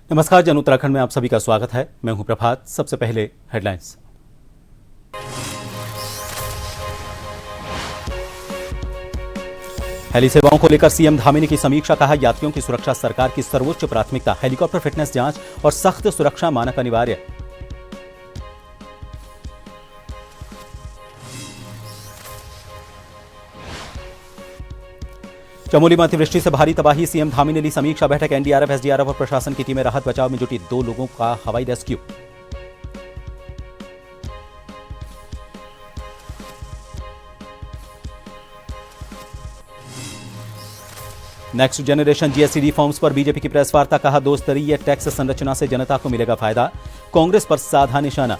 नमस्कार, जन उत्तराखंड में आप सभी का स्वागत है। मैं हूं प्रभात। सबसे पहले हेडलाइंस। हेली सेवाओं को लेकर सीएम धामी ने की समीक्षा। कहा, यात्रियों की सुरक्षा सरकार की सर्वोच्च प्राथमिकता। हेलीकॉप्टर फिटनेस जांच और सख्त सुरक्षा मानक अनिवार्य। चमोली में अतिवृष्टि से भारी तबाही। सीएम धामी ने ली समीक्षा बैठक। एनडीआरएफ, एसडीआरएफ और प्रशासन की टीमें राहत बचाव में जुटी। 2 लोगों का हवाई rescue. Next generation GST reforms पर बीजेपी की प्रेस वार्ता। कहा, 2 स्तरीय टैक्स संरचना से जनता को मिलेगा फायदा। कांग्रेस पर साधा निशाना।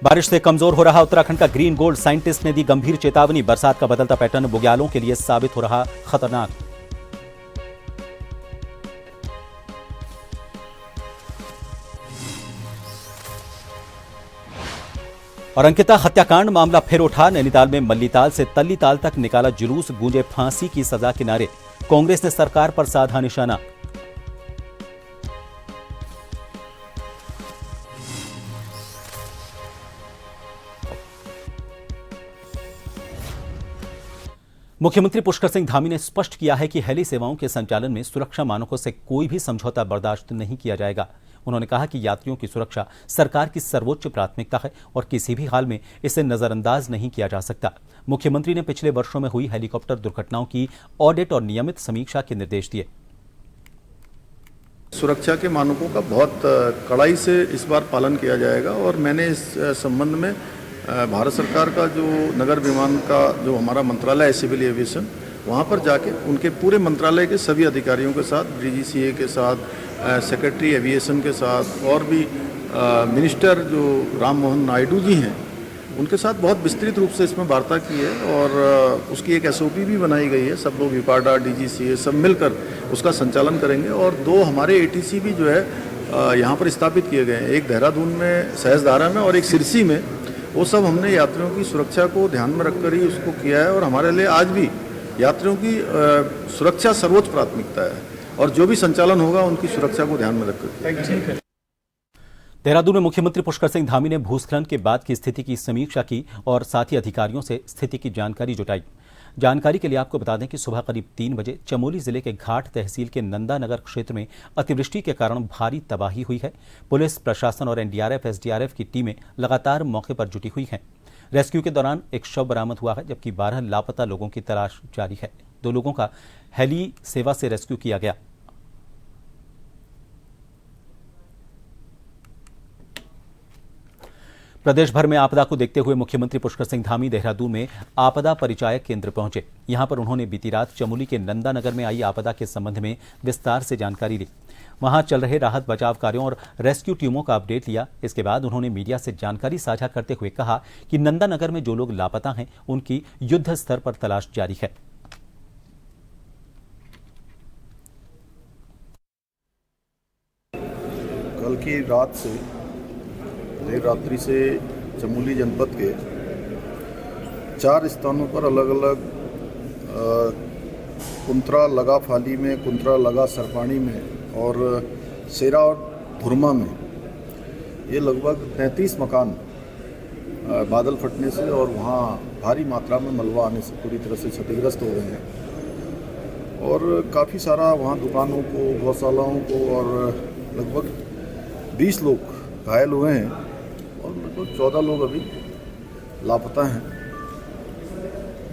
बारिश से कमजोर हो रहा उत्तराखंड का ग्रीन गोल्ड। साइंटिस्ट ने दी गंभीर चेतावनी। बरसात का बदलता पैटर्न बुग्यालों के लिए साबित हो रहा खतरनाक। और अंकिता हत्याकांड मामला फिर उठा। नैनीताल में मल्लीताल से तल्लीताल तक निकाला जुलूस। गूंजे फांसी की सजा के नारे। कांग्रेस ने सरकार पर साधा निशाना। मुख्यमंत्री पुष्कर सिंह धामी ने स्पष्ट किया है कि हेली सेवाओं के संचालन में सुरक्षा मानकों से कोई भी समझौता बर्दाश्त नहीं किया जाएगा। उन्होंने कहा कि यात्रियों की सुरक्षा सरकार की सर्वोच्च प्राथमिकता है और किसी भी हाल में इसे नजरअंदाज नहीं किया जा सकता। मुख्यमंत्री ने पिछले वर्षों में हुई हेलीकॉप्टर दुर्घटनाओं की ऑडिट और नियमित समीक्षा के निर्देश दिए। सुरक्षा के मानकों का बहुत कड़ाई से इस बार पालन किया जाएगा और मैंने इस संबंध में भारत सरकार का जो नगर विमान का जो हमारा मंत्रालय है सिविल एविएशन, वहाँ पर जाके उनके पूरे मंत्रालय के सभी अधिकारियों के साथ, डीजीसीए के साथ, सेक्रेटरी एविएशन के साथ और भी मिनिस्टर जो राम मोहन नायडू जी हैं, उनके साथ बहुत विस्तृत रूप से इसमें वार्ता की है और उसकी एक एसओपी भी बनाई गई है। सब लोग विपाडा, डीजीसीए सब मिलकर उसका संचालन करेंगे और 2 हमारे एटीसी भी जो है यहाँ पर स्थापित किए गए हैं। एक देहरादून में, सहजधारा में और एक सिरसी में। वो सब हमने यात्रियों की सुरक्षा को ध्यान में रखकर ही उसको किया है और हमारे लिए आज भी यात्रियों की सुरक्षा सर्वोच्च प्राथमिकता है और जो भी संचालन होगा उनकी सुरक्षा को ध्यान में रखकर। देहरादून में मुख्यमंत्री पुष्कर सिंह धामी ने भूस्खलन के बाद की स्थिति की समीक्षा की और साथ ही अधिकारियों से स्थिति की जानकारी जुटाई। जानकारी के लिए आपको बता दें कि सुबह करीब 3 बजे चमोली जिले के घाट तहसील के नंदानगर क्षेत्र में अतिवृष्टि के कारण भारी तबाही हुई है। पुलिस प्रशासन और एनडीआरएफ, एसडीआरएफ की टीमें लगातार मौके पर जुटी हुई हैं। रेस्क्यू के दौरान एक शव बरामद हुआ है, जबकि 12 लापता लोगों की तलाश जारी है। 2 लोगों का हेली सेवा से रेस्क्यू किया गया। प्रदेश भर में आपदा को देखते हुए मुख्यमंत्री पुष्कर सिंह धामी देहरादून में आपदा परिचायक केंद्र पहुंचे। यहां पर उन्होंने बीती रात चमोली के नंदानगर में आई आपदा के संबंध में विस्तार से जानकारी ली। वहां चल रहे राहत बचाव कार्यों और रेस्क्यू टीमों का अपडेट लिया। इसके बाद उन्होंने मीडिया से जानकारी साझा करते हुए कहा कि नंदानगर में जो लोग लापता हैं उनकी युद्ध स्तर पर तलाश जारी है। कल की रात से देर रात्रि से चमोली जनपद के 4 स्थानों पर अलग अलग कुंत्रा लगा फाली में, कुंत्रा लगा सरपाणी में और सेरा और धुरमा में ये लगभग 33 मकान बादल फटने से और वहाँ भारी मात्रा में मलबा आने से पूरी तरह से क्षतिग्रस्त हो गए हैं और काफ़ी सारा वहाँ दुकानों को, गौशालाओं को और लगभग 20 लोग घायल हुए हैं और लगभग 14 लोग अभी लापता हैं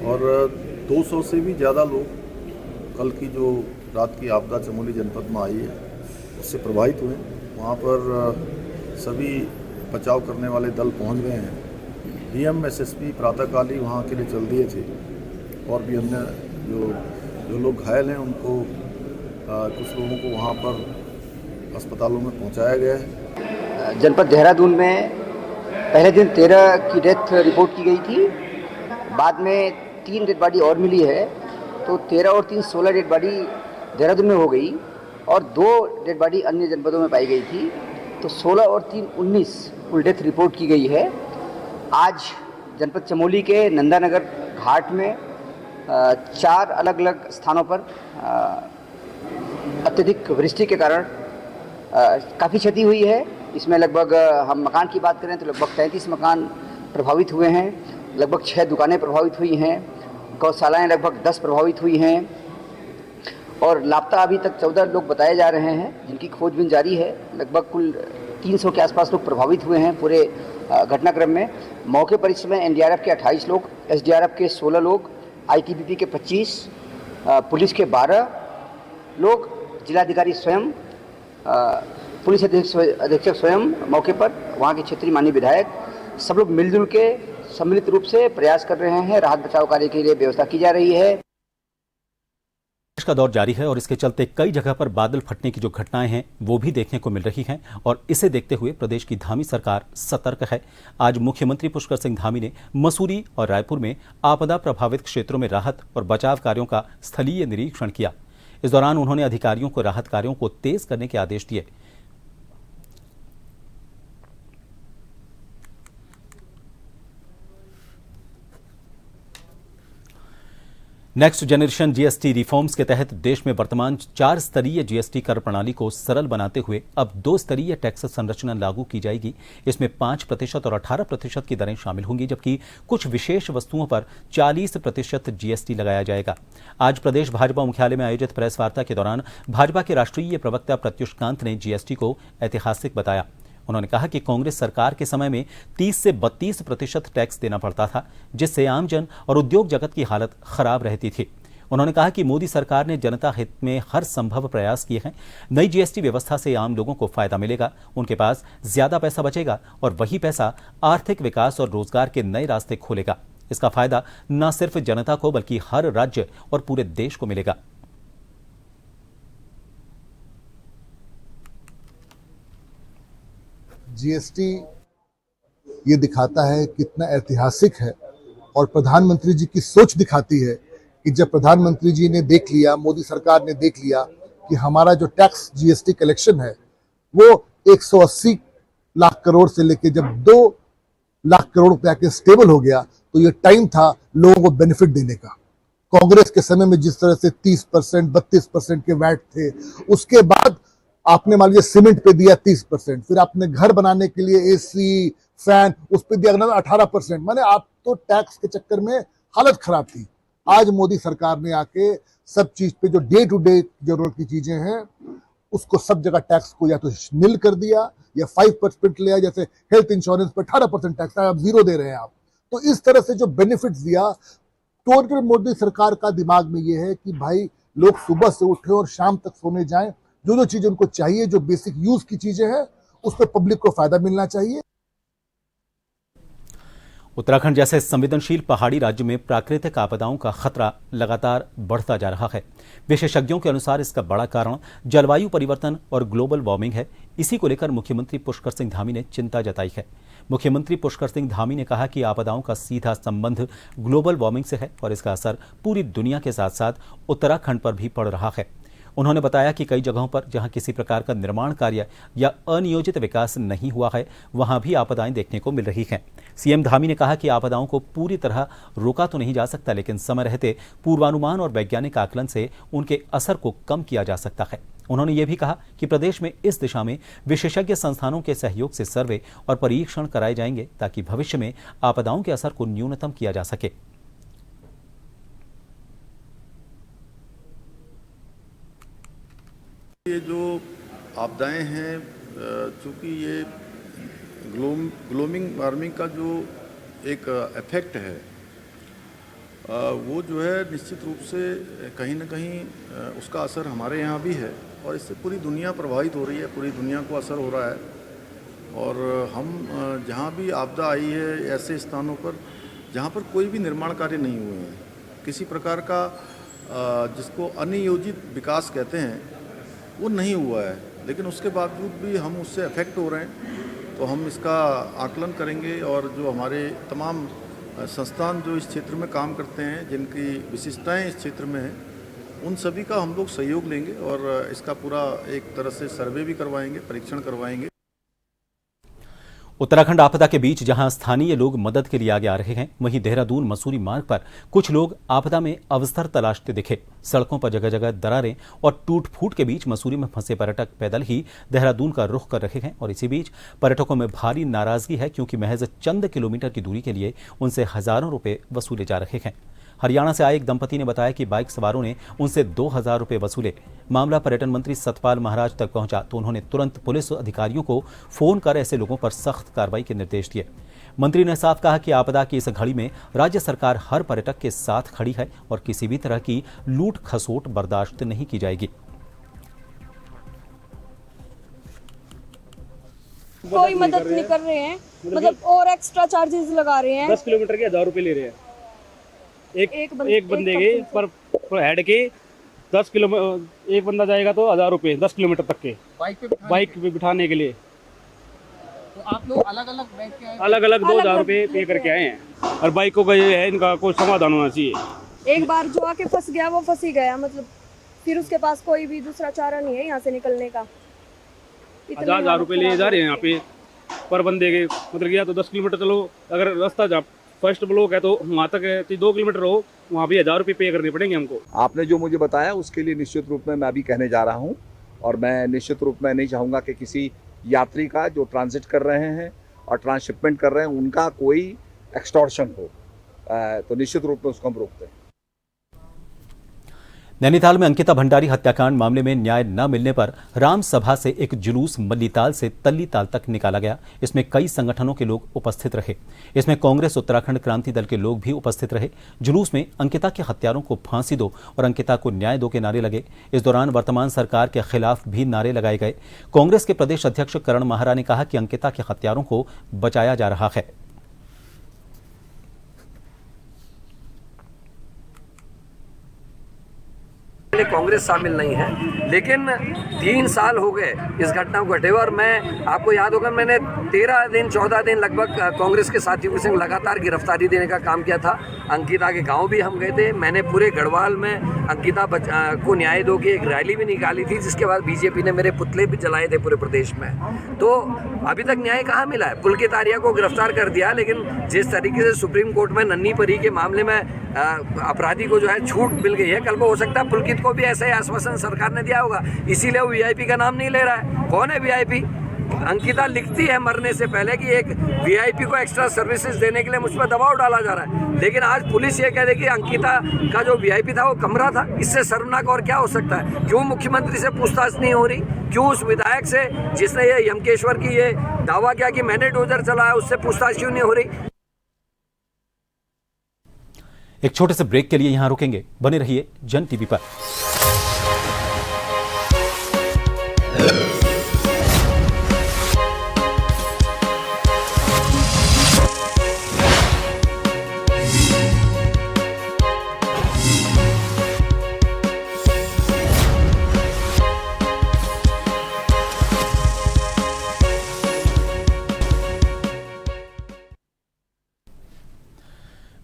और 200 से भी ज़्यादा लोग कल की जो रात की आपदा चमोली जनपद में आई है उससे प्रभावित हुए। वहाँ पर सभी बचाव करने वाले दल पहुँच गए हैं। डीएम, एसएसपी प्रातःकाल ही वहाँ के लिए चल दिए थे और भी अन्य जो लोग घायल हैं उनको कुछ लोगों को वहाँ पर अस्पतालों में पहुँचाया गया है। जनपद देहरादून में पहले दिन 13 की डेथ रिपोर्ट की गई थी। बाद में 3 डेड बॉडी और मिली है, तो 13 और 3 16 डेड बॉडी देहरादून में हो गई और 2 डेड बॉडी अन्य जनपदों में पाई गई थी, तो 16 और 3 19 कुल डेथ रिपोर्ट की गई है। आज जनपद चमोली के नंदानगर घाट में 4 अलग अलग स्थानों पर अत्यधिक वृष्टि के कारण काफ़ी क्षति हुई है। इसमें लगभग हम मकान की बात करें तो लगभग 33 मकान प्रभावित हुए हैं, लगभग 6 दुकानें प्रभावित हुई हैं, गौशालाएँ लगभग 10 प्रभावित हुई हैं और लापता अभी तक 14 लोग बताए जा रहे हैं जिनकी खोजबीन जारी है। लगभग कुल 300 के आसपास लोग प्रभावित हुए हैं पूरे घटनाक्रम में। मौके पर इस समय एनडीआरएफ के 28 लोग, एसडीआरएफ के 16 लोग, आईटीबीपी के 25, पुलिस के 12 लोग, जिलाधिकारी स्वयं, पुलिस अधीक्षक स्वयं मौके पर, वहाँ के क्षेत्रीय माननीय विधायक, सब लोग मिलजुल के सम्मिलित रूप से प्रयास कर रहे हैं। राहत बचाव कार्य के लिए व्यवस्था की जा रही है। बारिश का दौर जारी है और इसके चलते कई जगह पर बादल फटने की जो घटनाएं हैं वो भी देखने को मिल रही हैं और इसे देखते हुए प्रदेश की धामी सरकार सतर्क है। आज मुख्यमंत्री पुष्कर सिंह धामी ने मसूरी और रायपुर में आपदा प्रभावित क्षेत्रों में राहत और बचाव कार्यों का स्थलीय निरीक्षण किया। इस दौरान उन्होंने अधिकारियों को राहत कार्यों को तेज करने के आदेश दिए। नेक्स्ट जनरेशन जीएसटी रिफॉर्म्स के तहत देश में वर्तमान 4 स्तरीय जीएसटी कर प्रणाली को सरल बनाते हुए अब 2 स्तरीय टैक्स संरचना लागू की जाएगी। इसमें 5% और 18% की दरें शामिल होंगी, जबकि कुछ विशेष वस्तुओं पर 40% जीएसटी लगाया जाएगा। आज प्रदेश भाजपा मुख्यालय में आयोजित प्रेस वार्ता के दौरान भाजपा के राष्ट्रीय प्रवक्ता प्रत्युष कांत ने जीएसटी को ऐतिहासिक बताया। उन्होंने कहा कि कांग्रेस सरकार के समय में 30 से 32% टैक्स देना पड़ता था, जिससे आमजन और उद्योग जगत की हालत खराब रहती थी। उन्होंने कहा कि मोदी सरकार ने जनता हित में हर संभव प्रयास किए हैं। नई जीएसटी व्यवस्था से आम लोगों को फायदा मिलेगा, उनके पास ज्यादा पैसा बचेगा और वही पैसा आर्थिक विकास और रोजगार के नए रास्ते खोलेगा। इसका फायदा न सिर्फ जनता को बल्कि हर राज्य और पूरे देश को मिलेगा। जीएसटी ये दिखाता है कितना ऐतिहासिक है और प्रधानमंत्री जी की सोच दिखाती है कि जब प्रधानमंत्री जी ने देख लिया, मोदी सरकार ने देख लिया कि हमारा जो टैक्स जीएसटी कलेक्शन है वो 180 लाख करोड़ से लेके जब 2 लाख करोड़ रुपया के स्टेबल हो गया, तो ये टाइम था लोगों को बेनिफिट देने का। कांग्रेस के समय में जिस तरह से 30%, 32% के वैट थे, उसके बाद आपने मान लीजिए सीमेंट पे दिया 30%, फिर आपने घर बनाने के लिए एसी, फैन, उस पर दिया 18%। माने आप तो टैक्स के चक्कर में हालत खराब थी। आज मोदी सरकार ने आके सब चीज पे जो डे टू डे जरूरत की चीजें हैं उसको सब जगह टैक्स को या तो निल कर दिया या 5% लिया। जैसे हेल्थ इंश्योरेंस पर 18% टैक्स है, आप 0 दे रहे हैं आप। तो इस तरह से जो बेनिफिट्स दिया, टोटल मोदी सरकार का दिमाग में ये है कि भाई लोग सुबह से उठे और शाम तक सोने जाएं, जो चीजें उनको चाहिए, जो बेसिक यूज की चीजें हैं, उस पर पब्लिक को फायदा मिलना चाहिए। उत्तराखंड जैसे संवेदनशील पहाड़ी राज्य में प्राकृतिक आपदाओं का खतरा लगातार बढ़ता जा रहा है। विशेषज्ञों के अनुसार इसका बड़ा कारण जलवायु परिवर्तन और ग्लोबल वार्मिंग है। इसी को लेकर मुख्यमंत्री पुष्कर सिंह धामी ने चिंता जताई है। मुख्यमंत्री पुष्कर सिंह धामी ने कहा कि आपदाओं का सीधा संबंध ग्लोबल वार्मिंग से है और इसका असर पूरी दुनिया के साथ साथ उत्तराखंड पर भी पड़ रहा है। उन्होंने बताया कि कई जगहों पर जहां किसी प्रकार का निर्माण कार्य या अनियोजित विकास नहीं हुआ है, वहां भी आपदाएं देखने को मिल रही हैं। सीएम धामी ने कहा कि आपदाओं को पूरी तरह रोका तो नहीं जा सकता, लेकिन समय रहते पूर्वानुमान और वैज्ञानिक आकलन से उनके असर को कम किया जा सकता है। उन्होंने ये भी कहा कि प्रदेश में इस दिशा में विशेषज्ञ संस्थानों के सहयोग से सर्वे और परीक्षण कराए जाएंगे ताकि भविष्य में आपदाओं के असर को न्यूनतम किया जा सके। ये जो आपदाएं हैं, चूँकि ये ग्लोबल वार्मिंग का जो एक इफेक्ट है, वो जो है निश्चित रूप से कहीं ना कहीं उसका असर हमारे यहाँ भी है और इससे पूरी दुनिया प्रभावित हो रही है, पूरी दुनिया को असर हो रहा है। और हम जहाँ भी आपदा आई है, ऐसे स्थानों पर जहाँ पर कोई भी निर्माण कार्य नहीं हुए हैं, किसी प्रकार का जिसको अनियोजित विकास कहते हैं वो नहीं हुआ है, लेकिन उसके बावजूद भी हम उससे अफेक्ट हो रहे हैं, तो हम इसका आकलन करेंगे और जो हमारे तमाम संस्थान जो इस क्षेत्र में काम करते हैं, जिनकी विशिष्टताएं इस क्षेत्र में हैं, उन सभी का हम लोग सहयोग लेंगे और इसका पूरा एक तरह से सर्वे भी करवाएंगे, परीक्षण करवाएंगे। उत्तराखंड आपदा के बीच जहां स्थानीय लोग मदद के लिए आगे आ रहे हैं, वहीं देहरादून मसूरी मार्ग पर कुछ लोग आपदा में अवसर तलाशते दिखे। सड़कों पर जगह जगह दरारें और टूट फूट के बीच मसूरी में फंसे पर्यटक पैदल ही देहरादून का रुख कर रहे हैं और इसी बीच पर्यटकों में भारी नाराजगी है क्योंकि महज चंद किलोमीटर की दूरी के लिए उनसे हजारों रुपए वसूले जा रहे हैं। हरियाणा से आए एक दंपति ने बताया कि बाइक सवारों ने उनसे 2000 रुपए वसूले। मामला पर्यटन मंत्री सतपाल महाराज तक पहुंचा तो उन्होंने तुरंत पुलिस अधिकारियों को फोन कर ऐसे लोगों पर सख्त कार्रवाई के निर्देश दिए। मंत्री ने साफ कहा कि आपदा की इस घड़ी में राज्य सरकार हर पर्यटक के साथ खड़ी है और किसी भी तरह की लूट खसोट बर्दाश्त नहीं की जाएगी। कोई मदद नहीं कर रहे हैं, मतलब और एक्स्ट्रा चार्जेस लगा रहे हैं। 10 किलोमीटर के 1000 रुपए ले रहे हैं एक बंदे के पर हेड के। 10 किलोमीटर एक बंदा जाएगा तो 1000 रुपए 10 किलोमीटर तक के बाइक पे बिठाने के लिए। तो आप लोग अलग अलग बैठ के अलग अलग 2000 रुपए पे करके आए हैं और बाइकों का ये है, इनका कोई समाधान होना चाहिए। एक बार जो आके फंस गया वो फंस ही गया, मतलब फिर उसके पास कोई भी दूसरा चारा नहीं है यहाँ से निकलने का। 1000 रुपए ले जा रहे हैं यहाँ पे पर बंदे के। मतलब गया तो 10 किलोमीटर चलो, अगर रास्ता जहाँ फर्स्ट ब्लॉक है तो वहाँ तक 2 किलोमीटर हो, वहाँ भी 1000 रुपए पे करने पड़ेंगे हमको। आपने जो मुझे बताया उसके लिए निश्चित रूप में मैं अभी कहने जा रहा हूँ और मैं निश्चित रूप में नहीं चाहूँगा कि किसी यात्री का जो ट्रांजिट कर रहे हैं और ट्रांसशिपमेंट कर रहे हैं उनका कोई एक्सटॉर्शन हो, तो निश्चित रूप में उसको हम रोकते हैं। नैनीताल में अंकिता भंडारी हत्याकांड मामले में न्याय न मिलने पर राम सभा से एक जुलूस मल्लीताल से तल्लीताल तक निकाला गया। इसमें कई संगठनों के लोग उपस्थित रहे। इसमें कांग्रेस उत्तराखंड क्रांति दल के लोग भी उपस्थित रहे। जुलूस में अंकिता के हत्यारों को फांसी दो और अंकिता को न्याय दो के नारे लगे। इस दौरान वर्तमान सरकार के खिलाफ भी नारे लगाए गए। कांग्रेस के प्रदेश अध्यक्ष करण माहरा ने कहा कि अंकिता के हत्यारों को बचाया जा रहा है। कांग्रेस शामिल नहीं है, लेकिन 3 साल हो गए इस घटना को घटे हुए और मैं आपको याद होगा मैंने 13 दिन 14 दिन लगभग कांग्रेस के साथियों के संग लगातार गिरफ्तारी देने का काम किया था। अंकिता के गांव भी हम गए थे। मैंने पूरे गढ़वाल में अंकिता को न्याय दो की एक रैली भी निकाली थी, जिसके बाद बीजेपी ने मेरे पुतले भी जलाए थे पूरे प्रदेश में। तो अभी तक न्याय कहाँ मिला है? पुलकित आर्या को गिरफ्तार कर दिया, लेकिन जिस तरीके से सुप्रीम कोर्ट में नन्ही परी के मामले में अपराधी को जो है छूट मिल गई है, कल को हो सकता है पुलकित को भी ऐसा ही आश्वासन सरकार ने दिया होगा, इसीलिए वो वीआईपी का नाम नहीं ले रहा है। कौन है वीआईपी? अंकिता लिखती है मरने से पहले कि एक वीआईपी को एक्स्ट्रा सर्विसेज देने के लिए मुझ पर दबाव डाला जा रहा है, लेकिन आज पुलिस ये कह रही कि अंकिता का जो वीआईपी था वो कमरा था। इससे शर्मनाक और क्या हो सकता है? क्यों मुख्यमंत्री से पूछताछ नहीं हो रही? क्यों उस विधायक से जिसने ये यमकेश्वर की ये दावा किया कि मैंने डोजर चलाया, उससे पूछताछ क्यों नहीं हो रही? एक छोटे से ब्रेक के लिए यहां रुकेंगे। बने रहिए जन टीवी पर।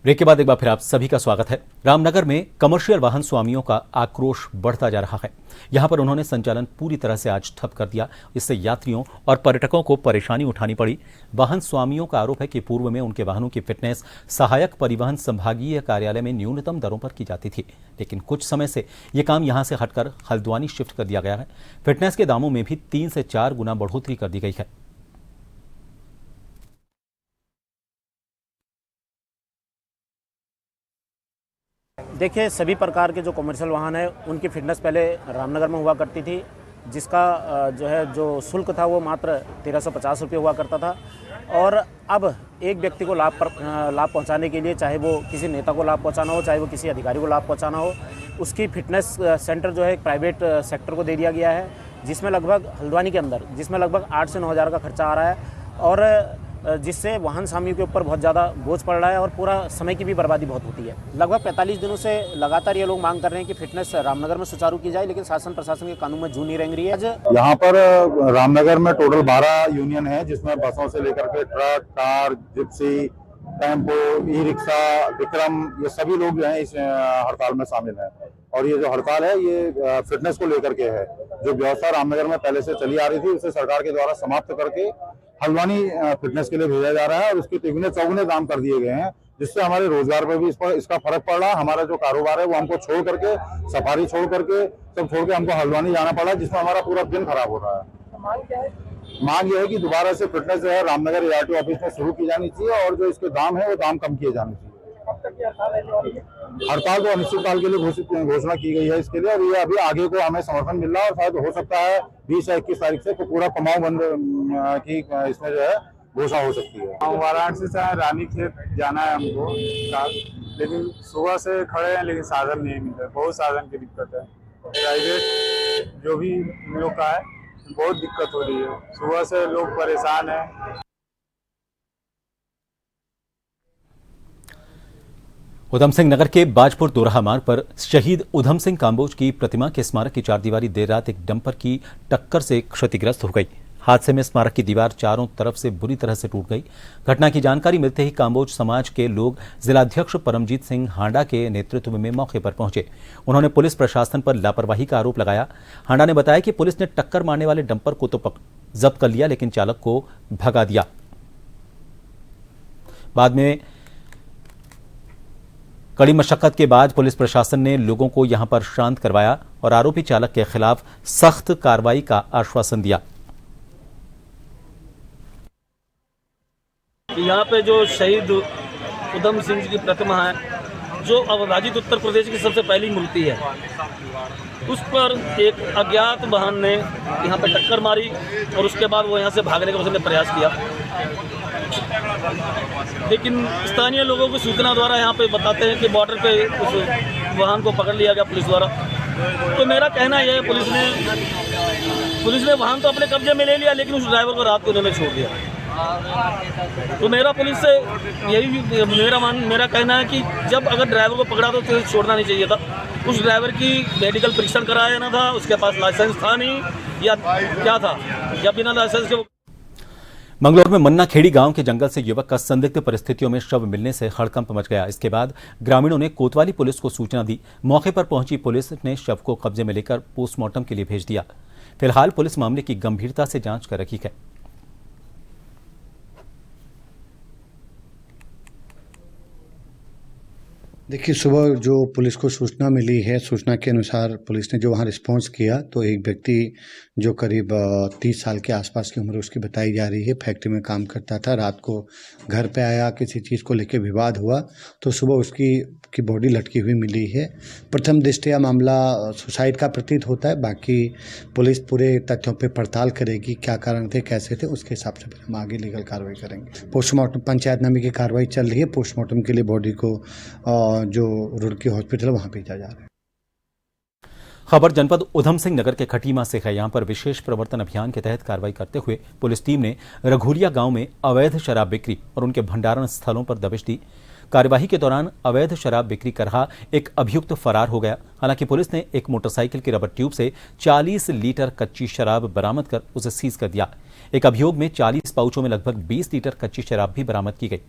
ब्रेक के बाद एक बार फिर आप सभी का स्वागत है। रामनगर में कमर्शियल वाहन स्वामियों का आक्रोश बढ़ता जा रहा है। यहां पर उन्होंने संचालन पूरी तरह से आज ठप कर दिया। इससे यात्रियों और पर्यटकों को परेशानी उठानी पड़ी। वाहन स्वामियों का आरोप है कि पूर्व में उनके वाहनों की फिटनेस सहायक परिवहन संभागीय कार्यालय में न्यूनतम दरों पर की जाती थी, लेकिन कुछ समय से ये काम यहां से हटकर हल्द्वानी शिफ्ट कर दिया गया है। फिटनेस के दामों में भी 3 से 4 गुना बढ़ोतरी कर दी गई है। देखिए, सभी प्रकार के जो कमर्शियल वाहन है उनकी फिटनेस पहले रामनगर में हुआ करती थी, जिसका जो शुल्क था वो मात्र 1350 रुपये हुआ करता था। और अब एक व्यक्ति को लाभ पहुंचाने के लिए, चाहे वो किसी नेता को लाभ पहुंचाना हो, चाहे वो किसी अधिकारी को लाभ पहुंचाना हो, उसकी फिटनेस सेंटर जो है एक प्राइवेट सेक्टर को दे दिया गया है, जिसमें लगभग हल्द्वानी के अंदर 8 से 9 हज़ार का खर्चा आ रहा है और जिससे वाहन स्वामियों के ऊपर बहुत ज़्यादा बोझ पड़ रहा है और पूरा समय की भी बर्बादी बहुत होती है। लगभग 45 दिनों से लगातार ये लोग मांग कर रहे हैं कि फिटनेस रामनगर में सुचारू की जाए, लेकिन शासन प्रशासन के कानून में जू नहीं रेंग रही है। यहाँ पर रामनगर में टोटल 12 यूनियन है, जिसमें बसों से लेकर के truck, car, Gypsy, tempo, e rickshaw, Vikram, ये सभी लोग जो है इस हड़ताल में शामिल हैं। और ये जो हड़ताल है ये फिटनेस को लेकर के है। जो व्यवस्था रामनगर में पहले से चली आ रही थी उसे सरकार के द्वारा समाप्त करके हल्द्वानी फिटनेस के लिए भेजा जा रहा है और उसके तिगुने चौगुने दाम कर दिए गए हैं, जिससे हमारे रोजगार पर भी इसका फर्क पड़ रहा है। हमारा जो कारोबार है वो हमको छोड़ करके, सफारी छोड़ करके, सब छोड़ के हमको हल्द्वानी जाना पड़ा, जिसमें हमारा पूरा दिन खराब हो रहा है। मांग यह है कि दोबारा से फिटनेस जो है रामनगर ARTO ऑफिस में शुरू की जानी चाहिए और जो इसके दाम है वो दाम कम किए जाने चाहिए। हड़ताल तो अनिश्चितकाल के लिए घोषणा की गई है इसके लिए, और ये अभी आगे को हमें समर्थन मिल रहा है और शायद हो सकता है 20 या 21 तारीख से पूरा कमाऊ बंद की इसमें जो है घोषणा हो सकती है। वाराणसी से रानीखेत जाना है हमको, लेकिन सुबह से खड़े हैं लेकिन साधन नहीं मिल रहा, बहुत साधन की दिक्कत है। प्राइवेट जो भी लोग का है बहुत दिक्कत हो रही है, सुबह से लोग परेशान हैं। उधम सिंह नगर के बाजपुर दोराहा मार्ग पर शहीद उधम सिंह काम्बोज की प्रतिमा के स्मारक की चारदीवारी देर रात एक डंपर की टक्कर से क्षतिग्रस्त हो गई। हादसे में स्मारक की दीवार चारों तरफ से बुरी तरह से टूट गई। घटना की जानकारी मिलते ही काम्बोज समाज के लोग जिलाध्यक्ष परमजीत सिंह हांडा के नेतृत्व में मौके पर पहुंचे। उन्होंने पुलिस प्रशासन पर लापरवाही का आरोप लगाया। हांडा ने बताया कि पुलिस ने टक्कर मारने वाले डंपर को तो जब्त कर लिया, लेकिन चालक को भगा दिया। बाद में कड़ी मशक्कत के बाद पुलिस प्रशासन ने लोगों को यहां पर शांत करवाया और आरोपी चालक के खिलाफ सख्त कार्रवाई का आश्वासन दिया। यहाँ पे जो शहीद उधम सिंह जी की प्रतिमा है, जो अविभाजित उत्तर प्रदेश की सबसे पहली मूर्ति है, उस पर एक अज्ञात वाहन ने यहाँ पे टक्कर मारी और उसके बाद वो यहाँ से भागने का उसने प्रयास किया। लेकिन स्थानीय लोगों की सूचना द्वारा यहाँ पे बताते हैं कि बॉर्डर पे उस वाहन को पकड़ लिया गया पुलिस द्वारा। तो मेरा कहना यह है, पुलिस ने वाहन तो अपने कब्जे में ले लिया, लेकिन उस ड्राइवर को रात को उन्होंने छोड़ दिया। तो मेरा पुलिस से यही मेरा कहना है कि जब अगर ड्राइवर को पकड़ा तो उसे छोड़ना नहीं चाहिए था। उस ड्राइवर की मेडिकल परीक्षण कराया ना था, उसके पास लाइसेंस था नहीं या क्या था, या बिना लाइसेंस के। मंगलौर में मन्नाखेड़ी गांव के जंगल से युवक का संदिग्ध परिस्थितियों में शव मिलने से हड़कंप मच गया। इसके बाद ग्रामीणों ने कोतवाली पुलिस को सूचना दी। मौके पर पहुंची पुलिस ने शव को कब्जे में लेकर पोस्टमार्टम के लिए भेज दिया। फिलहाल पुलिस मामले की गंभीरता से जांच कर रही है। देखिए, सुबह जो पुलिस को सूचना मिली है, सूचना के अनुसार पुलिस ने जो वहाँ रिस्पांस किया, तो एक व्यक्ति जो करीब 30 साल के आसपास की उम्र उसकी बताई जा रही है, फैक्ट्री में काम करता था। रात को घर पे आया, किसी चीज़ को लेकर विवाद हुआ, तो सुबह उसकी बॉडी लटकी हुई मिली है। प्रथम दृष्टया मामला सुसाइड का प्रतीत होता है। बाकी पुलिस पूरे तथ्यों पे पड़ताल करेगी, क्या कारण थे, कैसे थे, उसके हिसाब से फिर हम आगे लीगल कार्रवाई करेंगे। पोस्टमार्टम पंचायतनामे की कार्रवाई चल रही है। पोस्टमार्टम के लिए बॉडी को जो रुड़की हॉस्पिटल वहां भेजा जा रहा है। खबर जनपद उधम सिंह नगर के खटीमा से है। यहां पर विशेष प्रवर्तन अभियान के तहत कार्रवाई करते हुए पुलिस टीम ने रघुलिया गांव में अवैध शराब बिक्री और उनके भंडारण स्थलों पर दबिश दी। कार्यवाही के दौरान अवैध शराब बिक्री कर रहा एक अभियुक्त फरार हो गया। हालांकि पुलिस ने एक मोटरसाइकिल की रबर ट्यूब से 40 लीटर कच्ची शराब बरामद कर उसे सीज कर दिया। एक अभियोग में 40 पाउचों में लगभग 20 लीटर कच्ची शराब भी बरामद की गई।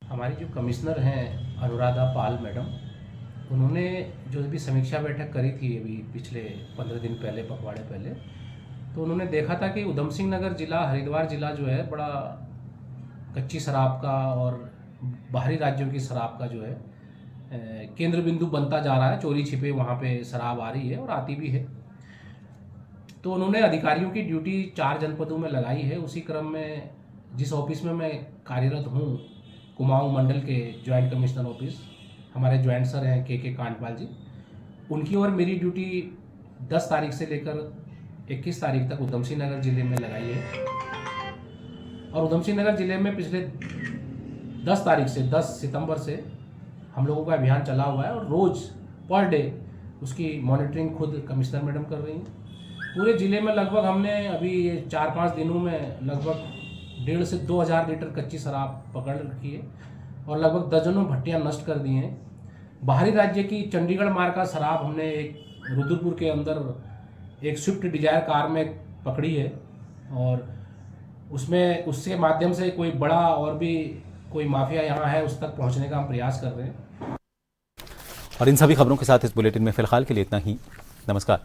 हमारी जो कमिश्नर हैं अनुराधा पाल मैडम, उन्होंने जो भी समीक्षा बैठक करी थी अभी पिछले 15 दिन पहले, पखवाड़े पहले, तो उन्होंने देखा था कि उधम सिंह नगर जिला, हरिद्वार जिला जो है बड़ा कच्ची शराब का और बाहरी राज्यों की शराब का जो है केंद्र बिंदु बनता जा रहा है। चोरी छिपे वहाँ पे शराब आ रही है और आती भी है। तो उन्होंने अधिकारियों की ड्यूटी 4 जनपदों में लगाई है। उसी क्रम में जिस ऑफिस में मैं कार्यरत हूँ, कुमाऊं मंडल के ज्वाइंट कमिश्नर ऑफिस, हमारे ज्वाइंट सर हैं के कांटपाल जी, उनकी और मेरी ड्यूटी 10 तारीख से लेकर 21 तारीख तक उधम सिंह नगर जिले में लगाई है। और उधम सिंह नगर जिले में पिछले 10 तारीख से 10 सितंबर से हम लोगों का अभियान चला हुआ है और रोज़ पर डे उसकी मॉनिटरिंग खुद कमिश्नर मैडम कर रही हैं। पूरे ज़िले में लगभग हमने अभी ये 4-5 दिनों में लगभग 1,500 से 2,000 लीटर कच्ची शराब पकड़ रखी है और लगभग दर्जनों भट्टियां नष्ट कर दी हैं। बाहरी राज्य की चंडीगढ़ मार्ग का शराब हमने एक रुद्रपुर के अंदर एक स्विफ्ट डिजायर कार में पकड़ी है और उसके माध्यम से कोई बड़ा और भी कोई माफिया यहाँ है उस तक पहुँचने का हम प्रयास कर रहे हैं। और इन सभी खबरों के साथ इस बुलेटिन में फिलहाल के लिए इतना ही। नमस्कार।